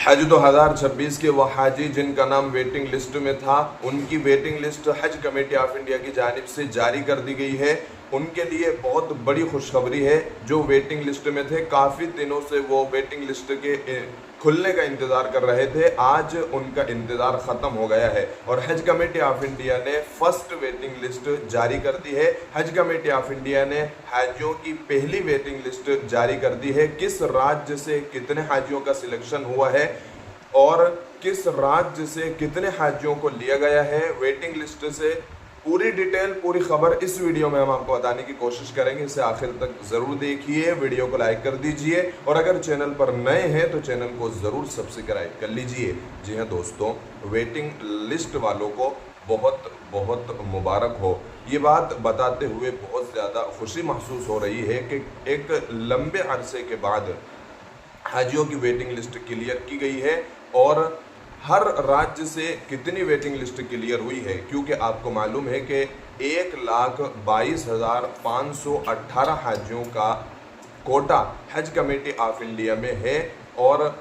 हज 2026 के वह हाजी जिनका नाम वेटिंग लिस्ट में था, उनकी वेटिंग लिस्ट हज कमेटी ऑफ इंडिया की जानिब से जारी कर दी गई है। उनके लिए बहुत बड़ी खुशखबरी है। जो वेटिंग लिस्ट में थे, काफ़ी दिनों से वो वेटिंग लिस्ट के खुलने का इंतज़ार कर रहे थे। आज उनका इंतज़ार ख़त्म हो गया है और हज कमेटी ऑफ इंडिया ने फर्स्ट वेटिंग लिस्ट जारी कर दी है। हज कमेटी ऑफ इंडिया ने हाजियों की पहली वेटिंग लिस्ट जारी कर दी है। किस राज्य से कितने हाजियों का सिलेक्शन हुआ है और किस राज्य से कितने हाजियों को लिया गया है वेटिंग लिस्ट से, पूरी डिटेल, पूरी खबर इस वीडियो में हम आपको बताने की कोशिश करेंगे। इसे आखिर तक ज़रूर देखिए, वीडियो को लाइक कर दीजिए और अगर चैनल पर नए हैं तो चैनल को ज़रूर सब्सक्राइब कर लीजिए। जी हाँ दोस्तों, वेटिंग लिस्ट वालों को बहुत बहुत मुबारक हो। ये बात बताते हुए बहुत ज़्यादा खुशी महसूस हो रही है कि एक लंबे अरसे के बाद हाजियों की वेटिंग लिस्ट क्लियर की गई है और हर राज्य से कितनी वेटिंग लिस्ट क्लियर हुई है, क्योंकि आपको मालूम है कि 1,22,518 हाजियों का कोटा हज कमेटी ऑफ इंडिया में है और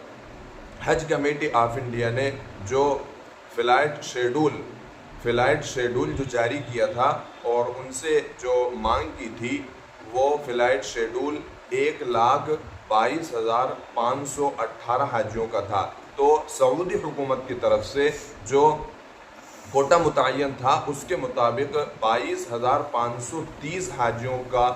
हज कमेटी ऑफ इंडिया ने जो फ्लाइट शेड्यूल जो जारी किया था और उनसे जो मांग की थी, वो फ्लाइट शेड्यूल 1,22,518 हाजियों का था। तो सऊदी हुकूमत की तरफ से जो कोटा मुतय्यन था उसके मुताबिक 22,530 हाजियों का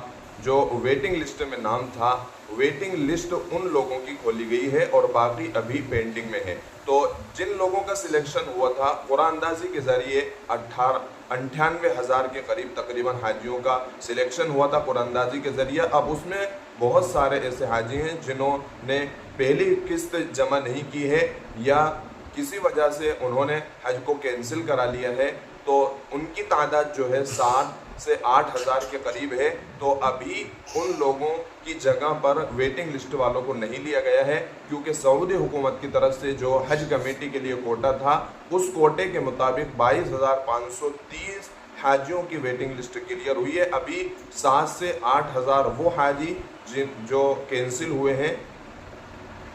जो वेटिंग लिस्ट में नाम था, वेटिंग लिस्ट उन लोगों की खोली गई है और बाकी अभी पेंडिंग में है। तो जिन लोगों का सिलेक्शन हुआ था, कुरानंदाजी के ज़रिए 98,000 के करीब तकरीबन हाजियों का सिलेक्शन हुआ था कुरानंदाजी के ज़रिए। अब उसमें बहुत सारे ऐसे हाजी हैं जिन्होंने पहली किस्त जमा नहीं की है या किसी वजह से उन्होंने हज को कैंसिल करा लिया है, तो उनकी तादाद जो है 7 से 8,000 के करीब है। तो अभी उन लोगों की जगह पर वेटिंग लिस्ट वालों को नहीं लिया गया है, क्योंकि सऊदी हुकूमत की तरफ से जो हज कमेटी के लिए कोटा था, उस कोटे के मुताबिक 22,530 हाजियों की वेटिंग लिस्ट क्लियर हुई है। अभी 7 से 8,000 वो हाजी जो कैंसिल हुए हैं,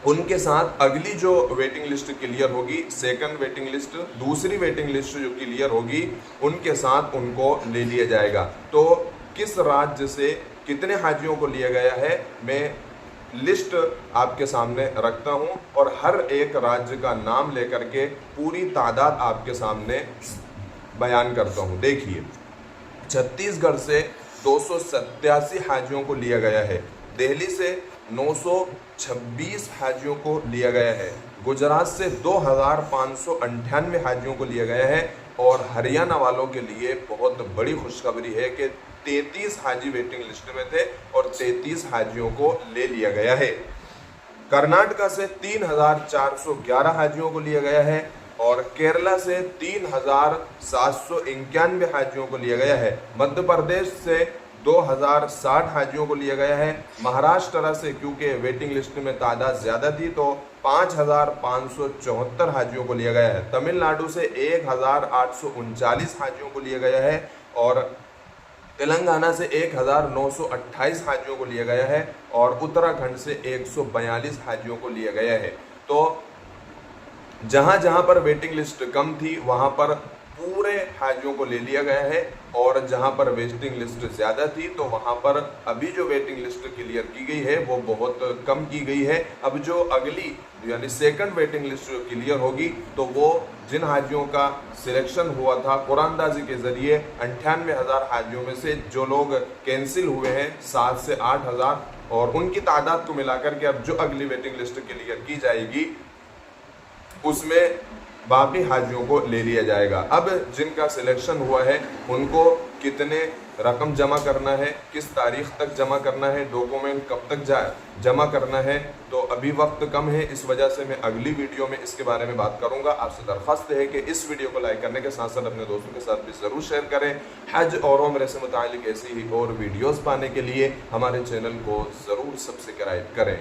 उनके साथ अगली जो वेटिंग लिस्ट क्लियर होगी, सेकंड वेटिंग लिस्ट, दूसरी वेटिंग लिस्ट जो क्लियर होगी, उनके साथ उनको ले लिया जाएगा। तो किस राज्य से कितने हाजियों को लिया गया है, मैं लिस्ट आपके सामने रखता हूं और हर एक राज्य का नाम लेकर के पूरी तादाद आपके सामने बयान करता हूं। देखिए, छत्तीसगढ़ से 287 हाजियों को लिया गया है, दिल्ली से 926 हाजियों को लिया गया है, गुजरात से 2,598 हाजियों को लिया गया है और हरियाणा वालों के लिए बहुत बड़ी खुशखबरी है कि 33 हाजी वेटिंग लिस्ट में थे और 33 हाजियों को ले लिया गया है। कर्नाटका से 3,411 हाजियों को लिया गया है और केरला से 3,791 हाजियों को लिया गया है। मध्य प्रदेश से 2,060 हाजियों को लिया गया है। महाराष्ट्र से, क्योंकि वेटिंग लिस्ट में तादाद ज़्यादा थी, तो 5,574 हाजियों को लिया गया है। तमिलनाडु से 1,839 हाजियों को लिया गया है और तेलंगाना से 1,928 हाजियों को लिया गया है और उत्तराखंड से 142 हाजियों को लिया गया है। तो जहां जहां पर वेटिंग लिस्ट कम थी, वहां पर पूरे हाजियों को ले लिया गया है और जहां पर वेटिंग लिस्ट ज़्यादा थी, तो वहां पर अभी जो वेटिंग लिस्ट क्लियर की गई है वो बहुत कम की गई है। अब जो अगली यानी सेकंड वेटिंग लिस्ट जो क्लियर होगी, तो वो जिन हाजियों का सिलेक्शन हुआ था कुरानंदाजी के ज़रिए 98,000 हाजियों में से जो लोग कैंसिल हुए हैं 7 से 8,000, और उनकी तादाद को मिलाकर के अब जो अगली वेटिंग लिस्ट क्लियर की जाएगी उसमें बाकी हाजियों को ले लिया जाएगा। अब जिनका सिलेक्शन हुआ है उनको कितने रकम जमा करना है, किस तारीख तक जमा करना है, डॉक्यूमेंट कब तक जमा करना है, तो अभी वक्त कम है, इस वजह से मैं अगली वीडियो में इसके बारे में बात करूंगा। आपसे दरख्वास्त है कि इस वीडियो को लाइक करने के साथ साथ अपने दोस्तों के साथ भी ज़रूर शेयर करें। हज और उम्र से मुताल्लिक ऐसी ही और वीडियोज़ पाने के लिए हमारे चैनल को ज़रूर सब्सक्राइब करें।